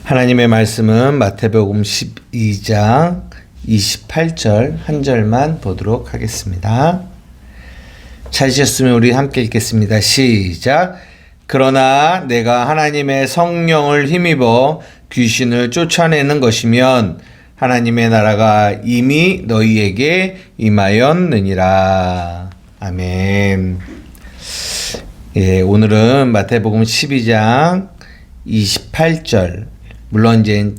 하나님의 말씀은 마태복음 12장 28절 한 절만 보도록 하겠습니다. 찾으셨으면 우리 함께 읽겠습니다. 시작. 그러나 내가 하나님의 성령을 힘입어 귀신을 쫓아내는 것이면 하나님의 나라가 이미 너희에게 임하였느니라. 아멘. 예, 오늘은 마태복음 12장 28절, 물론 이제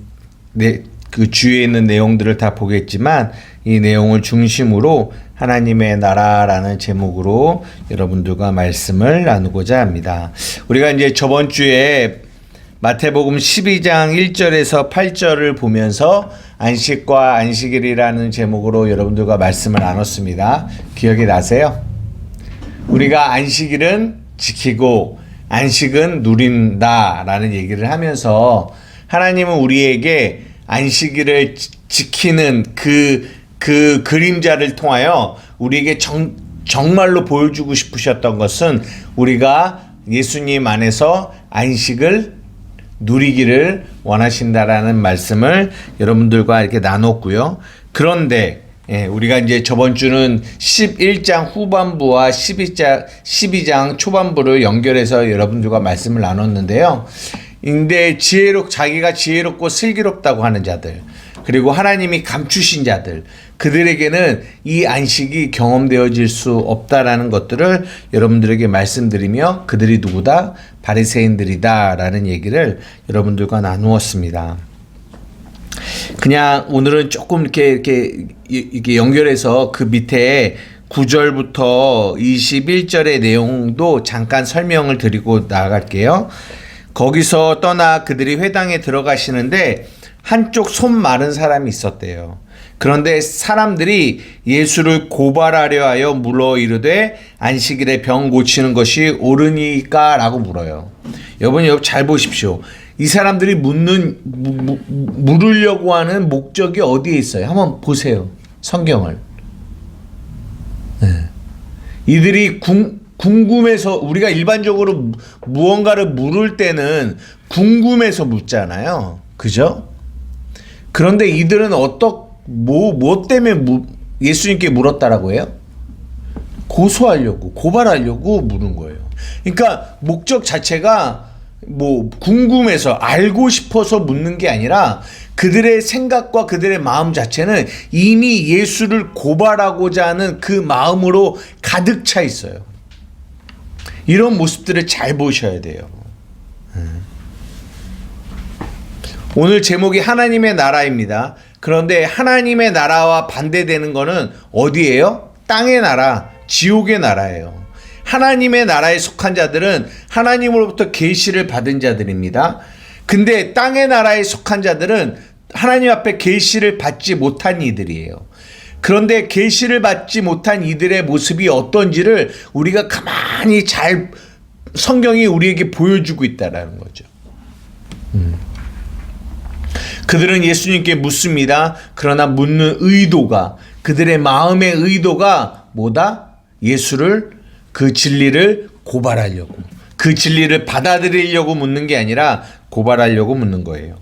그 주위에 있는 내용들을 다 보겠지만 이 내용을 중심으로 하나님의 나라라는 제목으로 여러분들과 말씀을 나누고자 합니다. 우리가 이제 저번 주에 마태복음 12장 1절에서 8절을 보면서 안식과 안식일이라는 제목으로 여러분들과 말씀을 나눴습니다. 기억이 나세요? 우리가 안식일은 지키고 안식은 누린다라는 얘기를 하면서 하나님은 우리에게 안식일을 지키는 그 그림자를 통하여 우리에게 정말로 보여주고 싶으셨던 것은 우리가 예수님 안에서 안식을 누리기를 원하신다라는 말씀을 여러분들과 이렇게 나눴고요. 그런데 우리가 이제 저번 주는 11장 후반부와 12장 초반부를 연결해서 여러분들과 말씀을 나눴는데요. 근데 자기가 지혜롭고 슬기롭다고 하는 자들, 그리고 하나님이 감추신 자들, 그들에게는 이 안식이 경험되어질 수 없다라는 것들을 여러분들에게 말씀드리며 그들이 누구다? 바리새인들이다라는 얘기를 여러분들과 나누었습니다. 그냥 오늘은 조금 이렇게 연결해서 그 밑에 9절부터 21절의 내용도 잠깐 설명을 드리고 나아갈게요. 거기서 떠나 그들이 회당에 들어가시는데 한쪽 손 마른 사람이 있었대요. 그런데 사람들이 예수를 고발하려 하여 물어 이르되 안식일에 병 고치는 것이 옳으니까? 라고 물어요. 여러분 잘 보십시오. 이 사람들이 물으려고 하는 목적이 어디에 있어요? 한번 보세요. 성경을. 이들이 궁금해서, 우리가 일반적으로 무언가를 물을 때는 궁금해서 묻잖아요. 그죠? 그런데 이들은 뭐 때문에 예수님께 물었다라고 해요? 고발하려고 물은 거예요. 그러니까 목적 자체가 궁금해서 알고 싶어서 묻는 게 아니라 그들의 생각과 그들의 마음 자체는 이미 예수를 고발하고자 하는 그 마음으로 가득 차 있어요. 이런 모습들을 잘 보셔야 돼요. 오늘 제목이 하나님의 나라입니다. 그런데 하나님의 나라와 반대되는 거는 어디예요? 땅의 나라, 지옥의 나라예요. 하나님의 나라에 속한 자들은 하나님으로부터 계시를 받은 자들입니다. 근데 땅의 나라에 속한 자들은 하나님 앞에 계시를 받지 못한 이들이에요. 그런데 계시를 받지 못한 이들의 모습이 어떤지를 우리가 가만히 잘 성경이 우리에게 보여주고 있다라는 거죠. 그들은 예수님께 묻습니다. 그러나 묻는 의도가, 그들의 마음의 의도가 뭐다? 예수를, 그 진리를 고발하려고, 그 진리를 받아들이려고 묻는 게 아니라 고발하려고 묻는 거예요.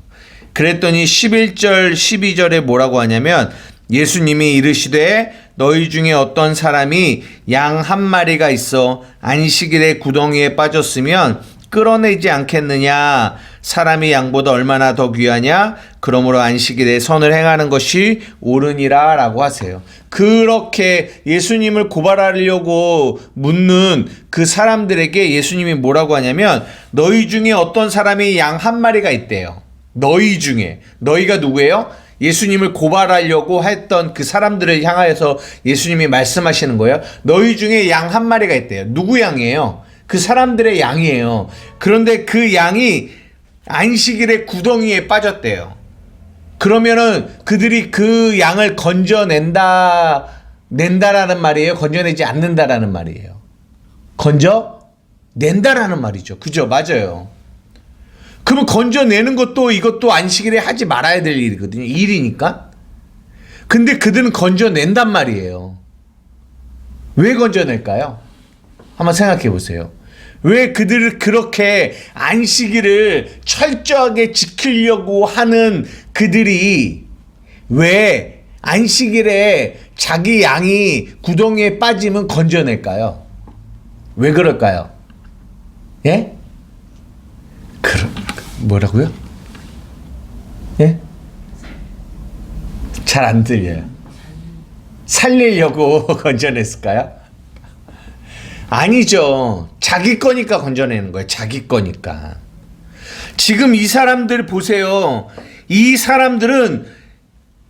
그랬더니 11절 12절에 뭐라고 하냐면 예수님이 이르시되 너희 중에 어떤 사람이 양 한 마리가 있어 안식일에 구덩이에 빠졌으면 끌어내지 않겠느냐? 사람이 양보다 얼마나 더 귀하냐? 그러므로 안식일에 선을 행하는 것이 옳으니라 라고 하세요. 그렇게 예수님을 고발하려고 묻는 그 사람들에게 예수님이 뭐라고 하냐면 너희 중에 어떤 사람이 양 한 마리가 있대요. 너희 중에. 너희가 누구예요? 예수님을 고발하려고 했던 그 사람들을 향하여서 예수님이 말씀하시는 거예요. 너희 중에 양 한 마리가 있대요. 누구 양이에요? 그 사람들의 양이에요. 그런데 그 양이 안식일에 구덩이에 빠졌대요. 그러면은 그들이 그 양을 낸다라는 말이에요? 건져내지 않는다라는 말이에요? 건져낸다라는 말이죠. 그죠? 맞아요. 그러면 건져내는 것도 이것도 안식일에 하지 말아야 될 일이거든요. 일이니까. 근데 그들은 건져낸단 말이에요. 왜 건져낼까요? 한번 생각해 보세요. 왜 그들을 그렇게 안식일을 철저하게 지키려고 하는 그들이 왜 안식일에 자기 양이 구덩이에 빠지면 건져낼까요? 왜 그럴까요? 예? 뭐라고요? 예? 잘 안 들려요. 살리려고 건져냈을까요? 아니죠. 자기 거니까 건져내는 거예요. 자기 거니까. 지금 이 사람들 보세요. 이 사람들은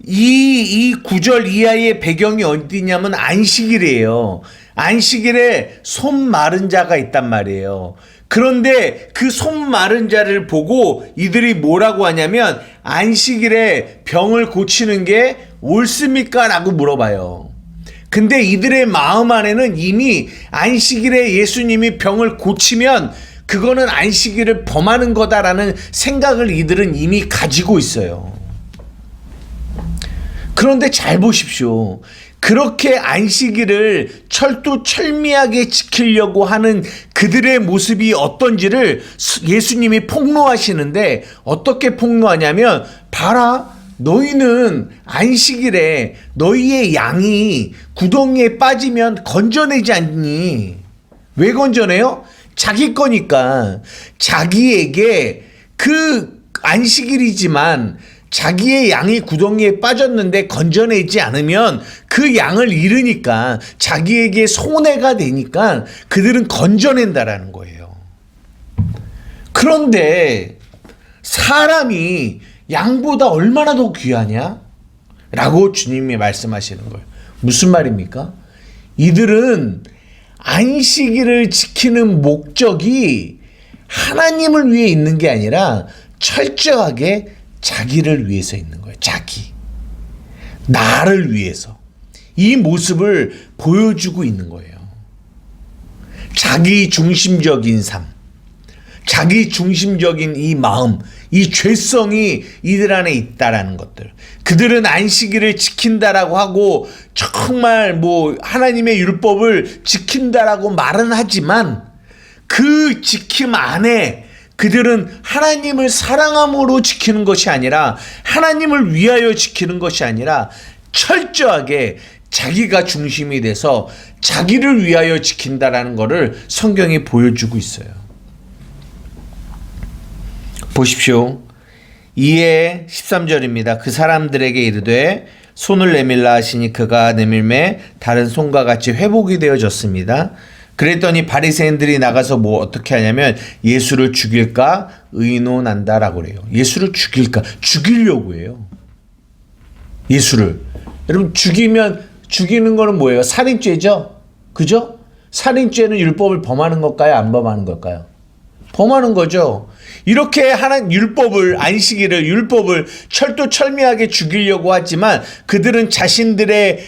이 구절 이하의 배경이 어디냐면 안식일이에요. 안식일에 손 마른 자가 있단 말이에요. 그런데 그 손 마른 자를 보고 이들이 뭐라고 하냐면 안식일에 병을 고치는 게 옳습니까? 라고 물어봐요. 근데 이들의 마음 안에는 이미 안식일에 예수님이 병을 고치면 그거는 안식일을 범하는 거다라는 생각을 이들은 이미 가지고 있어요. 그런데 잘 보십시오. 그렇게 안식일을 철두철미하게 지키려고 하는 그들의 모습이 어떤지를 예수님이 폭로하시는데 어떻게 폭로하냐면 봐라, 너희는 안식일에 너희의 양이 구덩이에 빠지면 건져내지 않니? 왜 건져내요? 자기 거니까. 자기에게 그 안식일이지만 자기의 양이 구덩이에 빠졌는데 건져내지 않으면 그 양을 잃으니까 자기에게 손해가 되니까 그들은 건져낸다라는 거예요. 그런데 사람이 양보다 얼마나 더 귀하냐? 라고 주님이 말씀하시는 거예요. 무슨 말입니까? 이들은 안식일을 지키는 목적이 하나님을 위해 있는 게 아니라 철저하게 자기를 위해서 있는 거예요. 자기. 나를 위해서. 이 모습을 보여주고 있는 거예요. 자기 중심적인 삶. 자기 중심적인 이 마음, 이 죄성이 이들 안에 있다라는 것들. 그들은 안식일을 지킨다라고 하고 정말 하나님의 율법을 지킨다라고 말은 하지만 그 지킴 안에 그들은 하나님을 사랑함으로 지키는 것이 아니라 하나님을 위하여 지키는 것이 아니라 철저하게 자기가 중심이 돼서 자기를 위하여 지킨다라는 것을 성경이 보여주고 있어요. 보십시오. 이에 13절입니다. 그 사람들에게 이르되 손을 내밀라 하시니 그가 내밀매 다른 손과 같이 회복이 되어졌습니다. 그랬더니 바리새인들이 나가서 어떻게 하냐면 예수를 죽일까 의논한다라고 그래요. 예수를 죽일까? 죽이려고 해요. 예수를. 여러분, 죽이는 거는 뭐예요? 살인죄죠? 그죠? 살인죄는 율법을 범하는 걸까요? 안 범하는 걸까요? 범하는 거죠. 이렇게 하는 안식일을 율법을 철두철미하게 죽이려고 하지만 그들은 자신들과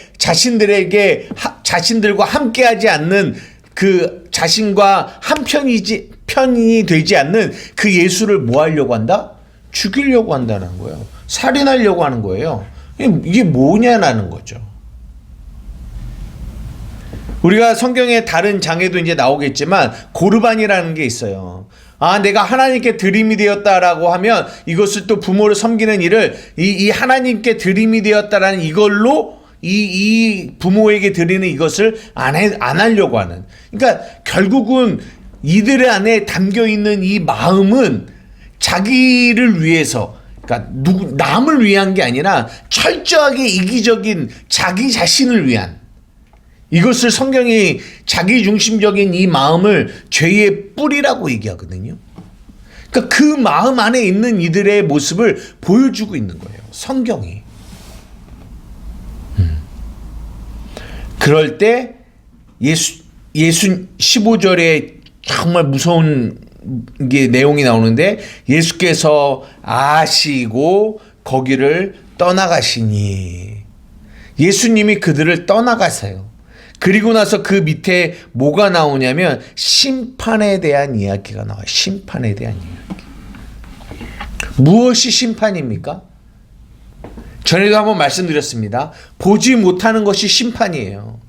함께하지 않는 그 자신과 편이 되지 않는 그 예수를 뭐 하려고 한다? 죽이려고 한다는 거예요. 살인하려고 하는 거예요. 이게 뭐냐라는 거죠. 우리가 성경의 다른 장에도 이제 나오겠지만 고르반이라는 게 있어요. 내가 하나님께 드림이 되었다라고 하면 이것을 또 부모를 섬기는 일을 이 하나님께 드림이 되었다라는 이걸로 이 부모에게 드리는 이것을 안 하려고 하는. 그러니까 결국은 이들 안에 담겨 있는 이 마음은 자기를 위해서, 그러니까 남을 위한 게 아니라 철저하게 이기적인 자기 자신을 위한, 이것을 성경이 자기 중심적인 이 마음을 죄의 뿌리라고 얘기하거든요. 그러니까 그 마음 안에 있는 이들의 모습을 보여주고 있는 거예요. 성경이. 그럴 때 예수 15절에 정말 무서운 게 내용이 나오는데 예수께서 아시고 거기를 떠나가시니, 예수님이 그들을 떠나가세요. 그리고 나서 그 밑에 뭐가 나오냐면 심판에 대한 이야기가 나와요. 심판에 대한 이야기. 무엇이 심판입니까? 전에도 한번 말씀드렸습니다. 보지 못하는 것이 심판이에요.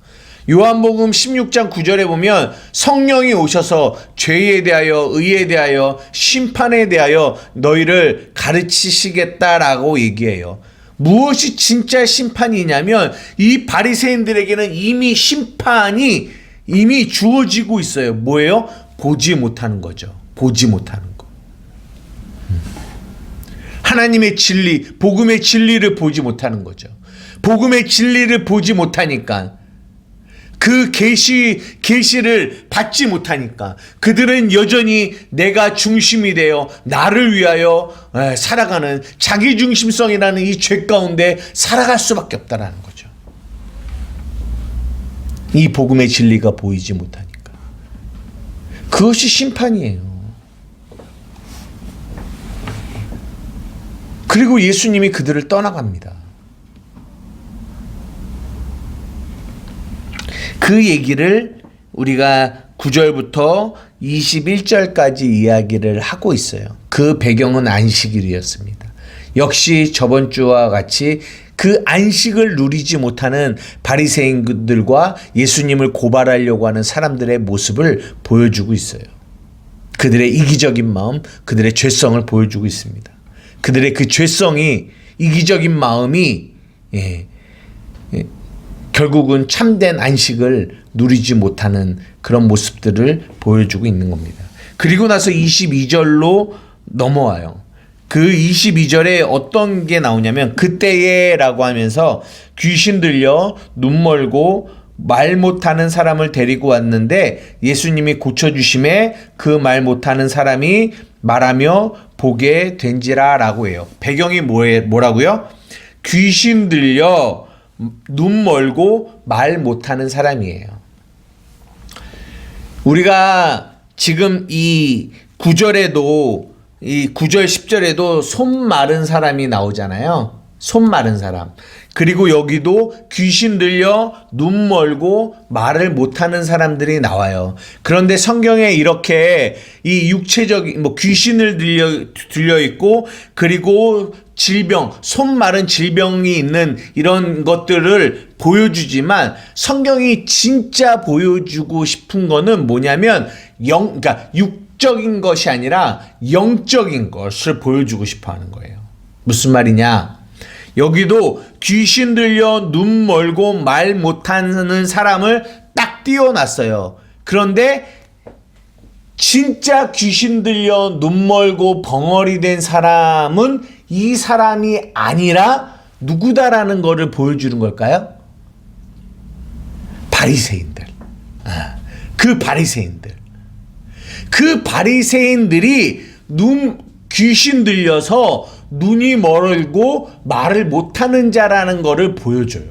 요한복음 16장 9절에 보면 성령이 오셔서 죄에 대하여 의에 대하여 심판에 대하여 너희를 가르치시겠다라고 얘기해요. 무엇이 진짜 심판이냐면 이 바리새인들에게는 이미 심판이 이미 주어지고 있어요. 뭐예요? 보지 못하는 거죠. 보지 못하는 거. 하나님의 진리, 복음의 진리를 보지 못하는 거죠. 복음의 진리를 보지 못하니까, 그 계시를 받지 못하니까 그들은 여전히 내가 중심이 되어 나를 위하여 살아가는 자기중심성이라는 이 죄 가운데 살아갈 수밖에 없다라는 거죠. 이 복음의 진리가 보이지 못하니까. 그것이 심판이에요. 그리고 예수님이 그들을 떠나갑니다. 그 얘기를 우리가 9절부터 21절까지 이야기를 하고 있어요. 그 배경은 안식일이었습니다. 역시 저번 주와 같이 그 안식을 누리지 못하는 바리새인들과 예수님을 고발하려고 하는 사람들의 모습을 보여주고 있어요. 그들의 이기적인 마음, 그들의 죄성을 보여주고 있습니다. 그들의 그 죄성이, 이기적인 마음이 결국은 참된 안식을 누리지 못하는 그런 모습들을 보여주고 있는 겁니다. 그리고 나서 22절로 넘어와요. 그 22절에 어떤 게 나오냐면 그때에라고 하면서 귀신 들려 눈 멀고 말 못하는 사람을 데리고 왔는데 예수님이 고쳐주심에 그 말 못하는 사람이 말하며 보게 된지라 라고 해요. 배경이 뭐라고요? 귀신 들려 눈 멀고 말 못하는 사람이에요. 우리가 지금 이 9절에도 이 9절 10절에도 손 마른 사람이 나오잖아요. 손 마른 사람. 그리고 여기도 귀신 들려 눈 멀고 말을 못하는 사람들이 나와요. 그런데 성경에 이렇게 이 육체적인 귀신을 들려 있고 그리고 질병, 손 마른 질병이 있는 이런 것들을 보여주지만 성경이 진짜 보여주고 싶은 거는 뭐냐면 그러니까 육적인 것이 아니라 영적인 것을 보여주고 싶어 하는 거예요. 무슨 말이냐? 여기도 귀신 들려 눈 멀고 말 못하는 사람을 딱 띄워놨어요. 그런데 진짜 귀신 들려 눈 멀고 벙어리 된 사람은 이 사람이 아니라 누구다라는 것을 보여주는 걸까요? 바리새인들. 그 바리새인들. 그 바리새인들이 귀신 들려서 눈이 멀고 말을 못하는 자라는 것을 보여줘요.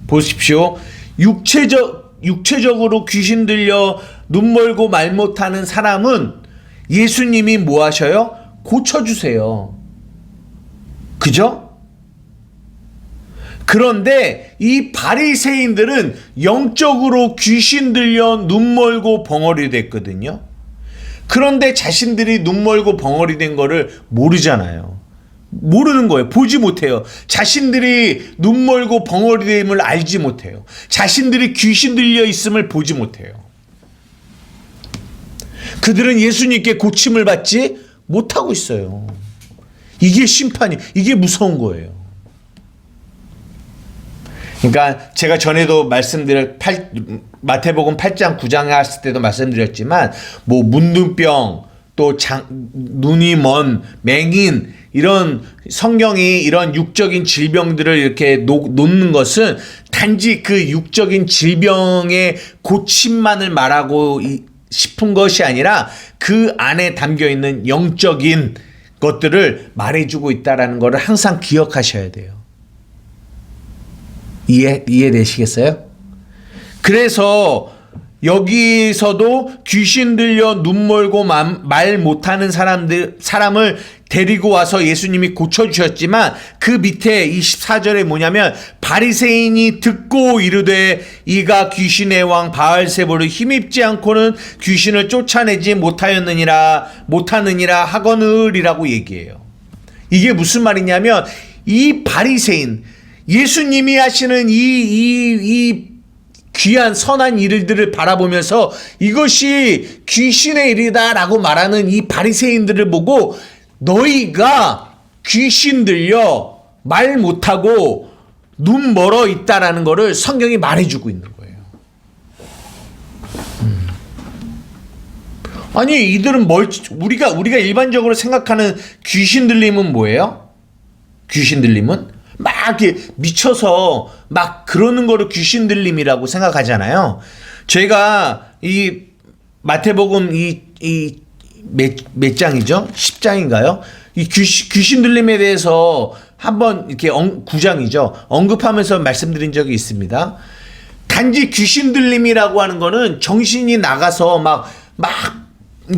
보십시오. 육체적으로 귀신 들려 눈 멀고 말 못하는 사람은 예수님이 뭐 하셔요? 고쳐주세요. 그죠? 그런데 이 바리새인들은 영적으로 귀신 들려 눈 멀고 벙어리 됐거든요. 그런데 자신들이 눈 멀고 벙어리 된 거를 모르잖아요. 모르는 거예요. 보지 못해요. 자신들이 눈 멀고 벙어리 됨을 알지 못해요. 자신들이 귀신 들려 있음을 보지 못해요. 그들은 예수님께 고침을 받지 못하고 있어요. 이게 심판이, 이게 무서운 거예요. 그러니까 제가 전에도 마태복음 8장 9장에 했을 때도 말씀드렸지만 뭐 문둥병 또 눈이 먼 맹인 이런 성경이 이런 육적인 질병들을 이렇게 놓는 것은 단지 그 육적인 질병의 고침만을 말하고 싶은 것이 아니라 그 안에 담겨 있는 영적인 것들을 말해주고 있다라는 것을 항상 기억하셔야 돼요. 이해되시겠어요? 그래서 여기서도 귀신 들려 눈 멀고 말 못하는 사람을 데리고 와서 예수님이 고쳐주셨지만 그 밑에 24절에 뭐냐면 바리새인이 듣고 이르되 이가 귀신의 왕 바알세불을 힘입지 않고는 귀신을 쫓아내지 못하느니라 하거늘이라고 얘기해요. 이게 무슨 말이냐면 이 바리새인 예수님이 하시는 이 귀한 선한 일들을 바라보면서 이것이 귀신의 일이다라고 말하는 이 바리새인들을 보고 너희가 귀신 들려 말 못하고 눈 멀어 있다라는 것을 성경이 말해주고 있는 거예요. 아니 이들은 우리가 일반적으로 생각하는 귀신 들림은 뭐예요? 귀신 들림은 막 이렇게 미쳐서 막 그러는 거를 귀신 들림이라고 생각하잖아요. 제가 이 마태복음 몇 장이죠? 10장인가요? 이 귀신 들림에 대해서 한번 이렇게 9장이죠. 언급하면서 말씀드린 적이 있습니다. 단지 귀신 들림이라고 하는 거는 정신이 나가서 막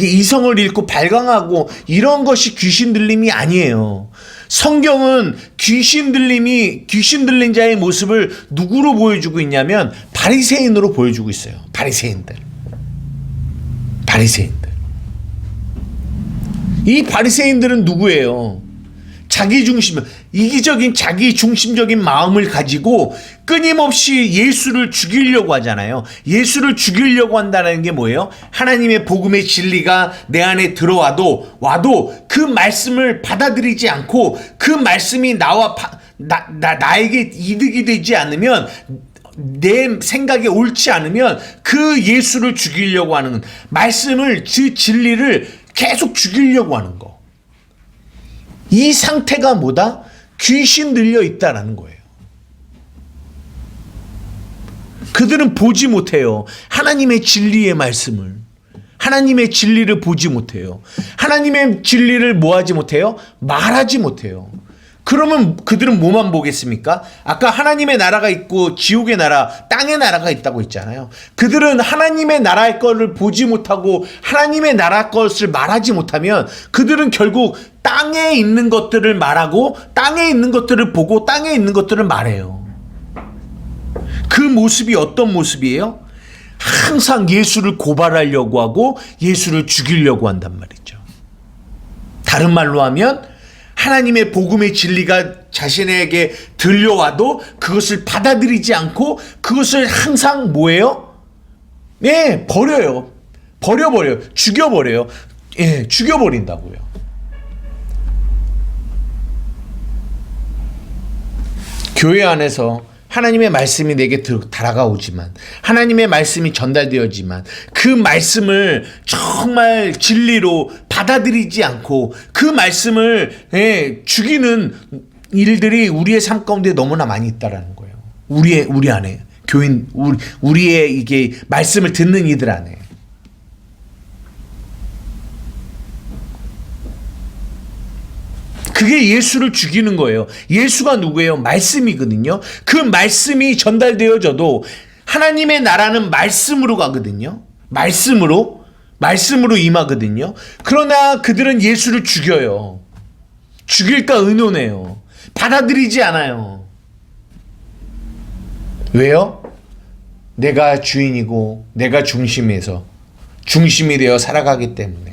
이성을 잃고 발광하고 이런 것이 귀신 들림이 아니에요. 성경은 귀신 들린 자의 모습을 누구로 보여주고 있냐면 바리새인으로 보여주고 있어요. 바리새인들. 이 바리새인들은 누구예요? 이기적인 자기 중심적인 마음을 가지고 끊임없이 예수를 죽이려고 하잖아요. 예수를 죽이려고 한다는 게 뭐예요? 하나님의 복음의 진리가 내 안에 들어와도 그 말씀을 받아들이지 않고 그 말씀이 나에게 이득이 되지 않으면, 내 생각에 옳지 않으면 그 예수를 죽이려고 하는 말씀을, 그 진리를 계속 죽이려고 하는 거. 이 상태가 뭐다? 귀신 들려 있다라는 거예요. 그들은 보지 못해요. 하나님의 진리의 말씀을. 하나님의 진리를 보지 못해요. 하나님의 진리를 뭐하지 못해요? 말하지 못해요. 그러면 그들은 뭐만 보겠습니까? 아까 하나님의 나라가 있고 지옥의 나라, 땅의 나라가 있다고 했잖아요. 그들은 하나님의 나라의 것을 보지 못하고 하나님의 나라 것을 말하지 못하면 그들은 결국 땅에 있는 것들을 말하고 땅에 있는 것들을 보고 땅에 있는 것들을 말해요. 그 모습이 어떤 모습이에요? 항상 예수를 고발하려고 하고 예수를 죽이려고 한단 말이죠. 다른 말로 하면 하나님의 복음의 진리가 자신에게 들려와도 그것을 받아들이지 않고 그것을 항상 뭐예요? 네, 버려요. 죽여버려요. 예, 죽여버린다고요. 교회 안에서 하나님의 말씀이 내게 다가오지만, 하나님의 말씀이 전달되어지만 그 말씀을 정말 진리로 받아들이지 않고 그 말씀을 죽이는 일들이 우리의 삶 가운데 너무나 많이 있다라는 거예요. 우리 안에, 교인, 우리의 이게 말씀을 듣는 이들 안에. 그게 예수를 죽이는 거예요. 예수가 누구예요? 말씀이거든요. 그 말씀이 전달되어져도 하나님의 나라는 말씀으로 가거든요. 말씀으로 임하거든요. 그러나 그들은 예수를 죽여요. 죽일까 의논해요. 받아들이지 않아요. 왜요? 내가 주인이고 내가 중심이 되어 살아가기 때문에.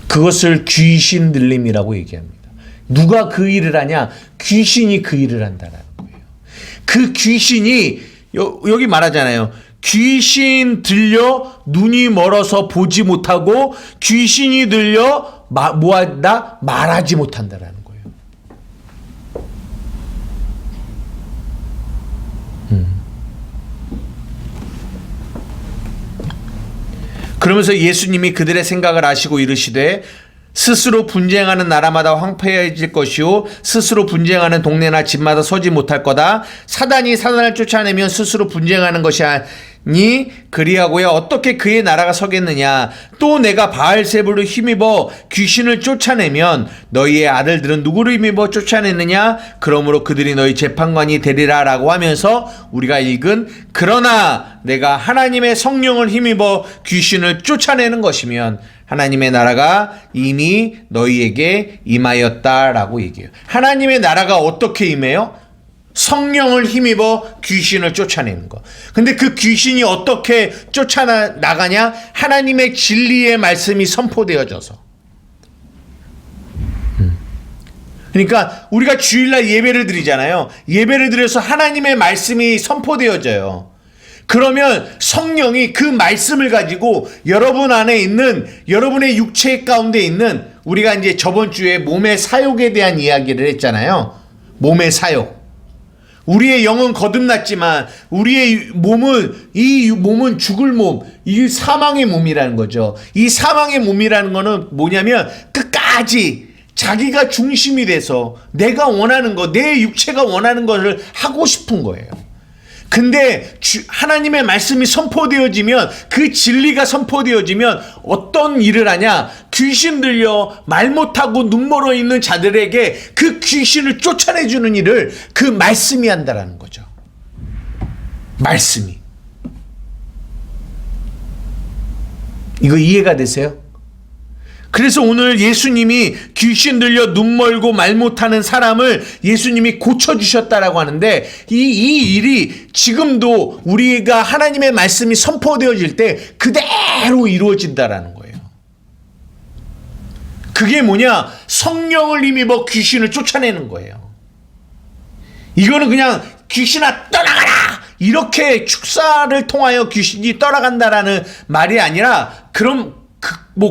그것을 귀신 들림이라고 얘기합니다. 누가 그 일을 하냐? 귀신이 그 일을 한다는 거예요. 그 귀신이 여기 말하잖아요. 귀신 들려 눈이 멀어서 보지 못하고 귀신이 들려 뭐한다? 말하지 못한다라는 거예요. 그러면서 예수님이 그들의 생각을 아시고 이르시되 스스로 분쟁하는 나라마다 황폐해질 것이요 스스로 분쟁하는 동네나 집마다 서지 못할 거다. 사단이 사단을 쫓아내면 스스로 분쟁하는 것이 아니 그리하고야 어떻게 그의 나라가 서겠느냐. 또 내가 바알세불을 힘입어 귀신을 쫓아내면 너희의 아들들은 누구를 힘입어 쫓아내느냐. 그러므로 그들이 너희 재판관이 되리라 라고 하면서 우리가 읽은 그러나 내가 하나님의 성령을 힘입어 귀신을 쫓아내는 것이면 하나님의 나라가 이미 너희에게 임하였다라고 얘기해요. 하나님의 나라가 어떻게 임해요? 성령을 힘입어 귀신을 쫓아내는 거. 근데 그 귀신이 어떻게 쫓아나가냐? 하나님의 진리의 말씀이 선포되어져서. 그러니까 우리가 주일날 예배를 드리잖아요. 예배를 드려서 하나님의 말씀이 선포되어져요. 그러면 성령이 그 말씀을 가지고 여러분 안에 있는, 여러분의 육체 가운데 있는, 우리가 이제 저번 주에 몸의 사욕에 대한 이야기를 했잖아요. 몸의 사욕. 우리의 영은 거듭났지만 우리의 몸은, 이 몸은 죽을 몸, 이 사망의 몸이라는 거죠. 이 사망의 몸이라는 거는 뭐냐면 끝까지 자기가 중심이 돼서 내가 원하는 거, 내 육체가 원하는 것을 하고 싶은 거예요. 근데 하나님의 말씀이 선포되어지면, 그 진리가 선포되어지면 어떤 일을 하냐? 귀신 들려 말 못하고 눈 멀어 있는 자들에게 그 귀신을 쫓아내주는 일을 그 말씀이 한다라는 거죠. 말씀이. 이거 이해가 되세요? 그래서 오늘 예수님이 귀신 들려 눈 멀고 말 못하는 사람을 예수님이 고쳐주셨다라고 하는데, 이 일이 지금도 우리가 하나님의 말씀이 선포되어질 때 그대로 이루어진다라는 거예요. 그게 뭐냐? 성령을 힘입어 귀신을 쫓아내는 거예요. 이거는 그냥 귀신아 떠나가라! 이렇게 축사를 통하여 귀신이 떠나간다라는 말이 아니라,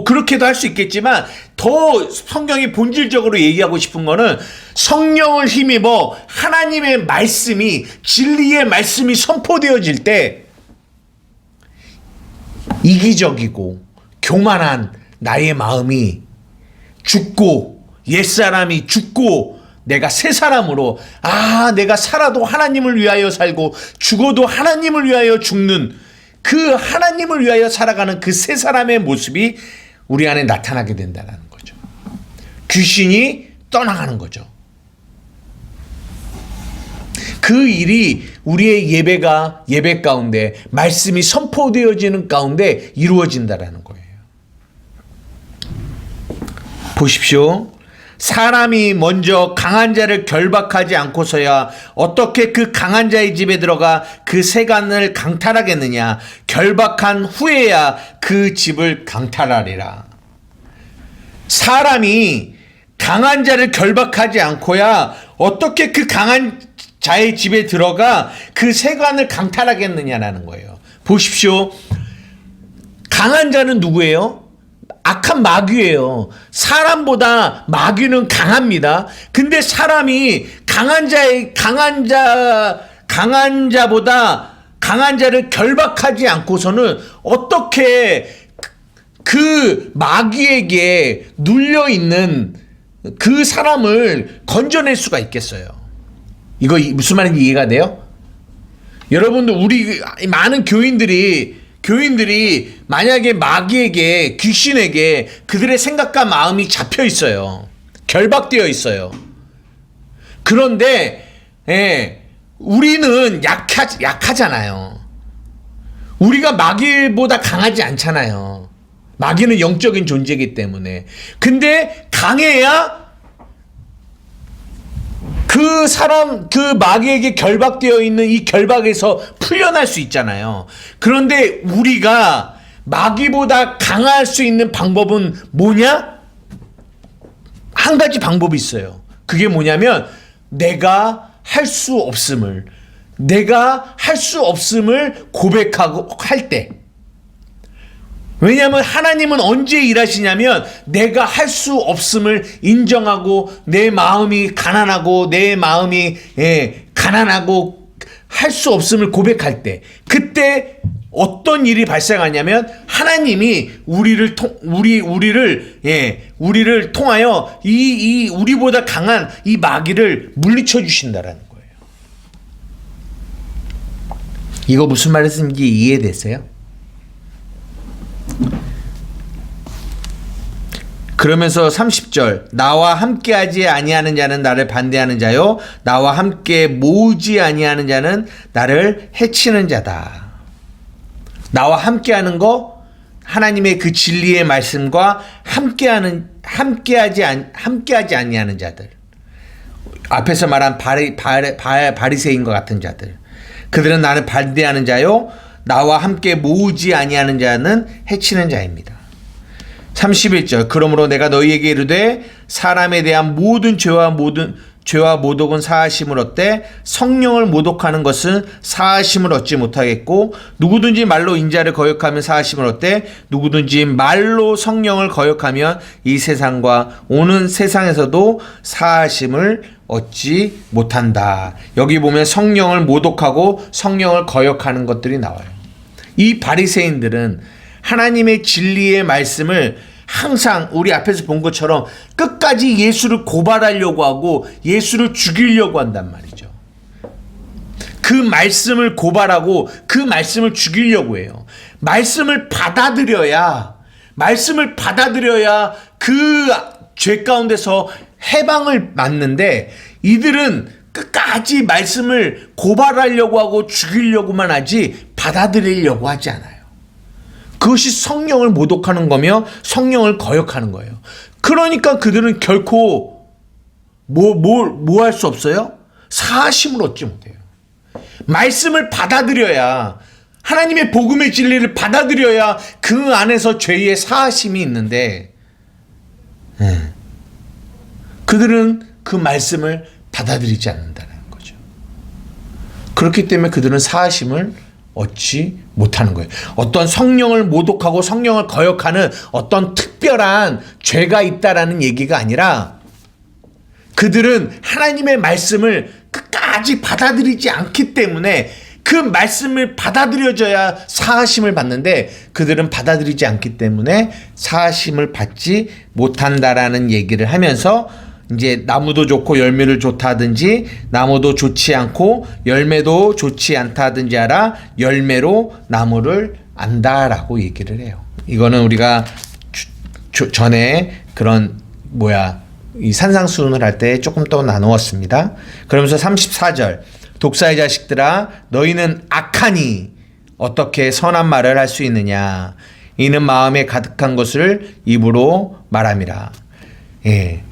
그렇게도 할 수 있겠지만, 더 성경이 본질적으로 얘기하고 싶은 거는 성령을 힘입어 하나님의 말씀이, 진리의 말씀이 선포되어질 때 이기적이고 교만한 나의 마음이 죽고, 옛사람이 죽고, 내가 새 사람으로, 내가 살아도 하나님을 위하여 살고 죽어도 하나님을 위하여 죽는, 그 하나님을 위하여 살아가는 그 새 사람의 모습이 우리 안에 나타나게 된다는 거죠. 귀신이 떠나가는 거죠. 그 일이 우리의 예배 가운데, 말씀이 선포되어지는 가운데 이루어진다는 거예요. 보십시오. 사람이 먼저 강한 자를 결박하지 않고서야 어떻게 그 강한 자의 집에 들어가 그 세간을 강탈하겠느냐? 결박한 후에야 그 집을 강탈하리라. 사람이 강한 자를 결박하지 않고야 어떻게 그 강한 자의 집에 들어가 그 세간을 강탈하겠느냐라는 거예요. 보십시오. 강한 자는 누구예요? 악한 마귀예요. 사람보다 마귀는 강합니다. 근데 사람이 강한 자보다 강한 자를 결박하지 않고서는 어떻게 그 마귀에게 눌려 있는 그 사람을 건져낼 수가 있겠어요? 이거 무슨 말인지 이해가 돼요? 여러분들, 우리 많은 교인들이 만약에 마귀에게, 귀신에게 그들의 생각과 마음이 잡혀 있어요. 결박되어 있어요. 그런데 우리는 약하잖아요. 우리가 마귀보다 강하지 않잖아요. 마귀는 영적인 존재이기 때문에. 근데 강해야 그 마귀에게 결박되어 있는 이 결박에서 풀려날 수 있잖아요. 그런데 우리가 마귀보다 강할 수 있는 방법은 뭐냐? 한 가지 방법이 있어요. 그게 뭐냐면, 내가 할 수 없음을 고백하고 할 때. 왜냐하면 하나님은 언제 일하시냐면, 내가 할 수 없음을 인정하고 내 마음이 가난하고 할 수 없음을 고백할 때, 그때 어떤 일이 발생하냐면 하나님이 우리를 통하여 우리보다 강한 이 마귀를 물리쳐 주신다라는 거예요. 이거 무슨 말인지 이해되세요? 그러면서 30절, 나와 함께하지 아니하는 자는 나를 반대하는 자요, 나와 함께 모으지 아니하는 자는 나를 해치는 자다. 나와 함께하는 거, 하나님의 그 진리의 말씀과 함께하지 아니하는 자들. 앞에서 말한 바리새인과 같은 자들. 그들은 나를 반대하는 자요, 나와 함께 모으지 아니하는 자는 해치는 자입니다. 31절, 그러므로 내가 너희에게 이르되 사람에 대한 모든 죄와 모독은 사하심을 얻되 성령을 모독하는 것은 사하심을 얻지 못하겠고 누구든지 말로 인자를 거역하면 사하심을 얻되 누구든지 말로 성령을 거역하면 이 세상과 오는 세상에서도 사하심을 얻지 못한다. 여기 보면 성령을 모독하고 성령을 거역하는 것들이 나와요. 이 바리새인들은 하나님의 진리의 말씀을 항상 우리 앞에서 본 것처럼 끝까지 예수를 고발하려고 하고 예수를 죽이려고 한단 말이죠. 그 말씀을 고발하고 그 말씀을 죽이려고 해요. 말씀을 받아들여야 그 죄 가운데서 해방을 받는데 이들은 끝까지 말씀을 고발하려고 하고 죽이려고만 하지 받아들이려고 하지 않아요. 그것이 성령을 모독하는 거며 성령을 거역하는 거예요. 그러니까 그들은 결코 뭐 할 수 없어요? 사하심을 얻지 못해요. 말씀을 받아들여야, 하나님의 복음의 진리를 받아들여야 그 안에서 죄의 사하심이 있는데 그들은 그 말씀을 받아들이지 않는다는 거죠. 그렇기 때문에 그들은 사하심을 얻지 못하는 거예요. 어떤 성령을 모독하고 성령을 거역하는 어떤 특별한 죄가 있다라는 얘기가 아니라 그들은 하나님의 말씀을 끝까지 받아들이지 않기 때문에 그 말씀을 받아들여져야 사하심을 받는데 그들은 받아들이지 않기 때문에 사하심을 받지 못한다라는 얘기를 하면서 이제 나무도 좋고 열매를 좋다든지 나무도 좋지 않고 열매도 좋지 않다든지 알아 열매로 나무를 안다라고 얘기를 해요. 이거는 우리가 전에 그런 이 산상수훈을 할 때 조금 더 나누었습니다. 그러면서 34절 독사의 자식들아 너희는 악하니 어떻게 선한 말을 할 수 있느냐 이는 마음에 가득한 것을 입으로 말함이라. 예.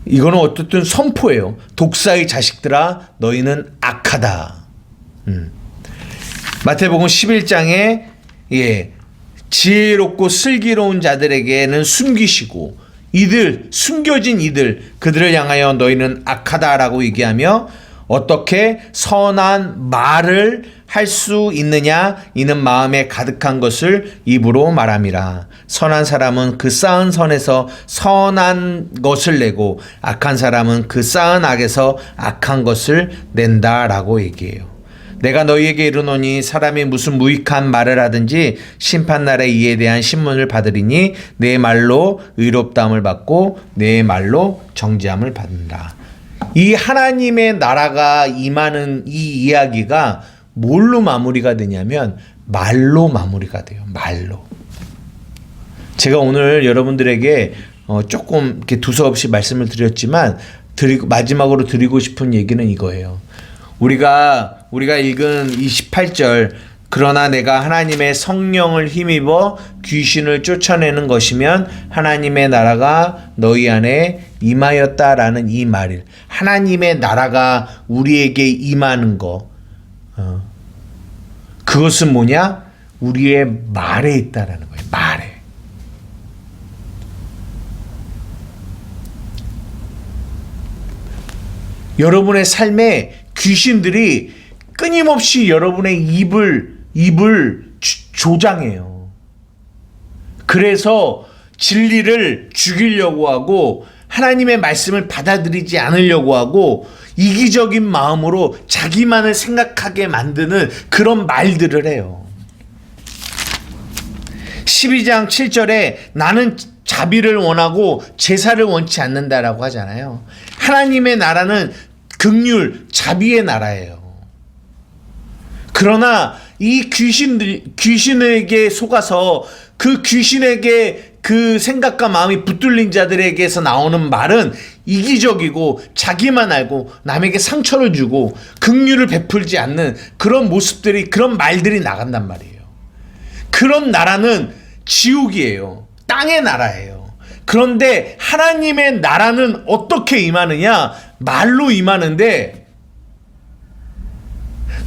이거는 어쨌든 선포예요. 독사의 자식들아 너희는 악하다. 마태복음 11장에 지혜롭고 슬기로운 자들에게는 숨기시고 숨겨진 그들을 향하여 너희는 악하다라고 얘기하며 어떻게 선한 말을 할 수 있느냐 이는 마음에 가득한 것을 입으로 말함이라. 선한 사람은 그 쌓은 선에서 선한 것을 내고 악한 사람은 그 쌓은 악에서 악한 것을 낸다라고 얘기해요. 내가 너희에게 이르노니 사람이 무슨 무익한 말을 하든지 심판날에 이에 대한 신문을 받으리니 내 말로 의롭다함을 받고 내 말로 정죄함을 받는다. 이 하나님의 나라가 임하는 이 이야기가 뭘로 마무리가 되냐면 말로 마무리가 돼요. 말로. 제가 오늘 여러분들에게 조금 이렇게 두서없이 말씀을 드렸지만 마지막으로 드리고 싶은 얘기는 이거예요. 우리가 읽은 28절 그러나 내가 하나님의 성령을 힘입어 귀신을 쫓아내는 것이면 하나님의 나라가 너희 안에 임하였다라는 이 말, 하나님의 나라가 우리에게 임하는 거, 그것은 뭐냐? 우리의 말에 있다라는 거예요. 말에. 여러분의 삶에 귀신들이 끊임없이 여러분의 입을 조장해요. 그래서 진리를 죽이려고 하고 하나님의 말씀을 받아들이지 않으려고 하고 이기적인 마음으로 자기만을 생각하게 만드는 그런 말들을 해요. 12장 7절에 나는 자비를 원하고 제사를 원치 않는다라고 하잖아요. 하나님의 나라는 긍휼, 자비의 나라예요. 그러나 이 귀신에게 속아서 그 귀신에게 그 생각과 마음이 붙들린 자들에게서 나오는 말은 이기적이고 자기만 알고 남에게 상처를 주고 긍휼을 베풀지 않는 그런 모습들이, 그런 말들이 나간단 말이에요. 그런 나라는 지옥이에요. 땅의 나라예요. 그런데 하나님의 나라는 어떻게 임하느냐? 말로 임하는데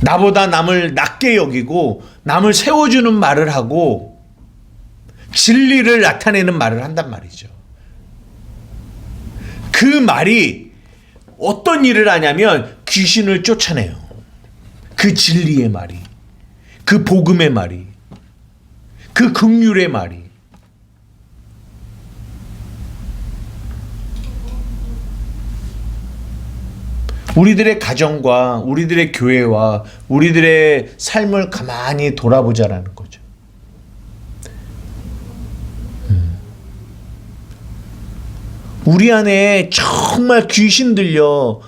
나보다 남을 낮게 여기고 남을 세워주는 말을 하고 진리를 나타내는 말을 한단 말이죠. 그 말이 어떤 일을 하냐면 귀신을 쫓아내요. 그 진리의 말이, 그 복음의 말이, 그 긍휼의 말이. 우리들의 가정과 우리들의 교회와 우리들의 삶을 가만히 돌아보자라는 거죠. 우리 안에 정말 귀신 들려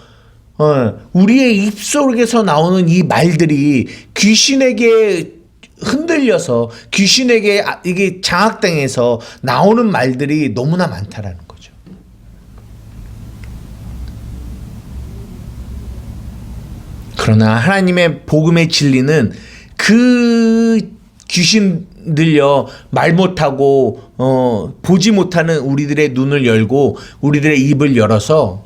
우리의 입속에서 나오는 이 말들이 귀신에게 흔들려서 귀신에게 이게 장악당해서 나오는 말들이 너무나 많다라는 거죠. 그러나 하나님의 복음의 진리는 그 귀신 들려 말 못하고 보지 못하는 우리들의 눈을 열고 우리들의 입을 열어서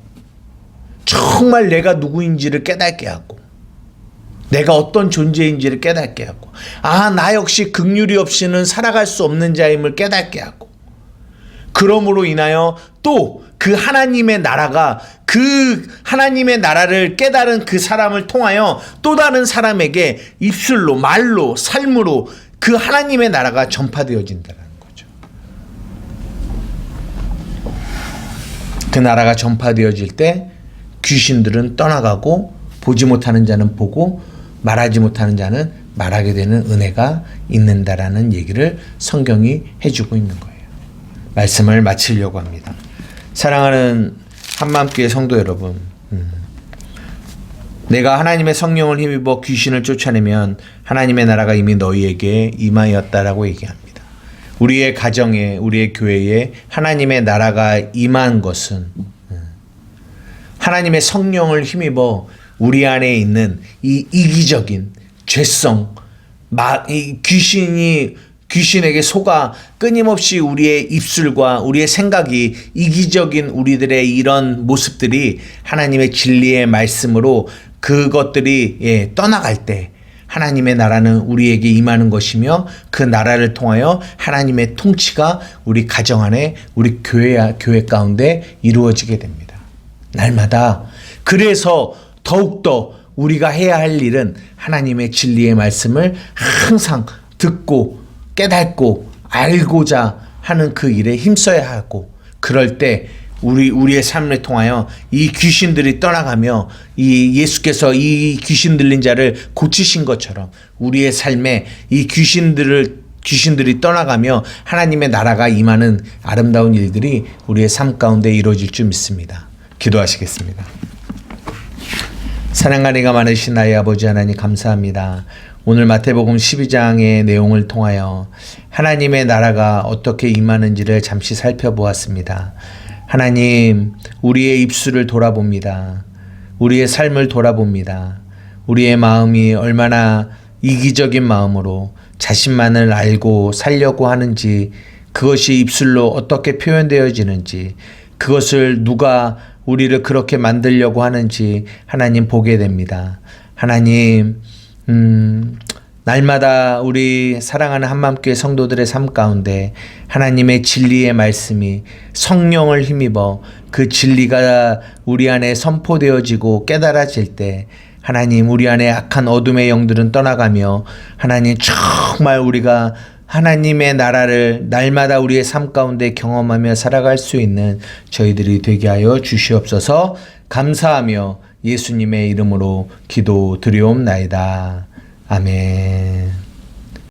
정말 내가 누구인지를 깨닫게 하고 내가 어떤 존재인지를 깨닫게 하고 나 역시 긍휼이 없이는 살아갈 수 없는 자임을 깨닫게 하고 그러므로 인하여 또 그 하나님의 나라가 그 하나님의 나라를 깨달은 그 사람을 통하여 또 다른 사람에게 입술로 말로 삶으로 그 하나님의 나라가 전파되어진다는 거죠. 그 나라가 전파되어질 때 귀신들은 떠나가고 보지 못하는 자는 보고 말하지 못하는 자는 말하게 되는 은혜가 있는다라는 얘기를 성경이 해주고 있는 거예요. 말씀을 마치려고 합니다. 사랑하는 한마음교회 성도 여러분, 내가 하나님의 성령을 힘입어 귀신을 쫓아내면 하나님의 나라가 이미 너희에게 임하였다라고 얘기합니다. 우리의 가정에 우리의 교회에 하나님의 나라가 임한 것은 하나님의 성령을 힘입어 우리 안에 있는 이 이기적인 죄성, 이 귀신에게 속아 끊임없이 우리의 입술과 우리의 생각이 이기적인 우리들의 이런 모습들이 하나님의 진리의 말씀으로 그것들이 떠나갈 때 하나님의 나라는 우리에게 임하는 것이며 그 나라를 통하여 하나님의 통치가 우리 가정 안에 우리 교회 가운데 이루어지게 됩니다. 날마다. 그래서 더욱더 우리가 해야 할 일은 하나님의 진리의 말씀을 항상 듣고 깨닫고 알고자 하는 그 일에 힘써야 하고 그럴 때 우리의 삶을 통하여 이 귀신들이 떠나가며 이 예수께서 이 귀신 들린 자를 고치신 것처럼 우리의 삶에 이 귀신들이 떠나가며 하나님의 나라가 임하는 아름다운 일들이 우리의 삶 가운데 이루어질 줄 믿습니다. 기도하시겠습니다. 사랑과 은혜가 많으신 나의 아버지 하나님 감사합니다. 오늘 마태복음 12장의 내용을 통하여 하나님의 나라가 어떻게 임하는지를 잠시 살펴보았습니다. 하나님, 우리의 입술을 돌아봅니다. 우리의 삶을 돌아봅니다. 우리의 마음이 얼마나 이기적인 마음으로 자신만을 알고 살려고 하는지, 그것이 입술로 어떻게 표현되어지는지, 그것을 누가 우리를 그렇게 만들려고 하는지 하나님 보게 됩니다. 하나님, 날마다 우리 사랑하는 한마음교회 성도들의 삶 가운데 하나님의 진리의 말씀이 성령을 힘입어 그 진리가 우리 안에 선포되어지고 깨달아질 때 하나님 우리 안에 악한 어둠의 영들은 떠나가며 하나님 정말 우리가 하나님의 나라를 날마다 우리의 삶 가운데 경험하며 살아갈 수 있는 저희들이 되게 하여 주시옵소서. 감사하며 예수님의 이름으로 기도드리옵나이다. 아멘.